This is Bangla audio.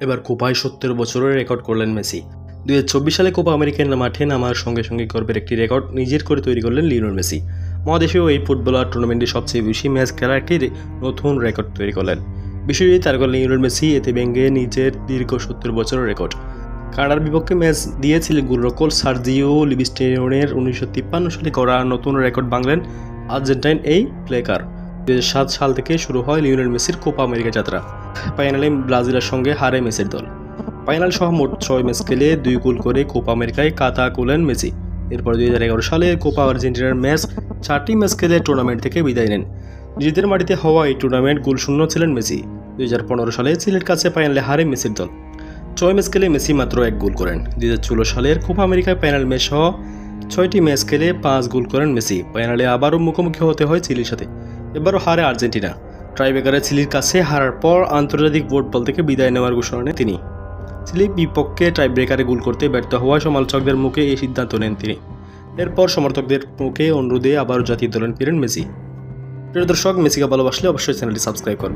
এবার কোপায় 70 বছরের রেকর্ড করলেন মেসি। 2024 সালে কোপা আমেরিকার মাঠে নামার সঙ্গে সঙ্গে গর্বের একটি রেকর্ড নিজের করে তৈরি করলেন লিওনেল মেসি। মহাদেশীয় এই ফুটবলার টুর্নামেন্টে সবচেয়ে বেশি ম্যাচ খেলার একটি নতুন রেকর্ড তৈরি করলেন। বিশ্বজয়ী তারকা লিওনেল মেসি এতে ভেঙে নিজের দীর্ঘ 70 বছরের রেকর্ড। কানাডার বিপক্ষে ম্যাচ দিয়েছিলেন গোলরক্ষক সার্জিও লিভিস্টেনের 1953 সালে করা নতুন রেকর্ড ভাঙলেন আর্জেন্টাইন এই প্লেয়ার। 2007 সাল থেকে শুরু হয় লিওনেল মেসির কোপা আমেরিকা যাত্রা। ফাইনালে ব্রাজিলের সঙ্গে হারে মেসির দল। ফাইনাল সহ মোট 6 ম্যাচ খেলে 2 গোল করে কোপা আমেরিকায় খাতা খুলেন মেসি। এরপর 2011 সালে কোপা আর্জেন্টিনার ম্যাচ 4টি ম্যাচ খেলে টুর্নামেন্ট থেকে বিদায় নেন। নিজেদের মাটিতে হওয়া এই টুর্নামেন্ট গোলশূন্য ছিলেন মেসি। 2015 সালে চিলির কাছে ফাইনালে হারে মেসির দল। 6 ম্যাচ খেলে মেসি মাত্র 1 গোল করেন। 2016 সালের কোপা আমেরিকায় ফাইনাল ম্যাচ সহ 6টি ম্যাচ খেলে 5 গোল করেন মেসি। ফাইনালে আবারও মুখোমুখি হতে হয় চিলির সাথে। এবারও হারে আর্জেন্টিনা। ট্রাইব্রেকারে চিলির কাছে হারার পর আন্তর্জাতিক ফুটবল থেকে বিদায় নেওয়ার ঘোষণা নেন তিনি। চিলির বিপক্ষে টাইব্রেকারে গোল করতে ব্যর্থ হওয়ায় সমালোচকদের মুখে এই সিদ্ধান্ত নেন তিনি। এরপর সমর্থকদের মুখে অনুরোধে আবারও জাতীয় দলে ফিরেন মেসি। প্রিয় দর্শক, মেসিকে ভালোবাসলে অবশ্যই চ্যানেলটি সাবস্ক্রাইব করবেন।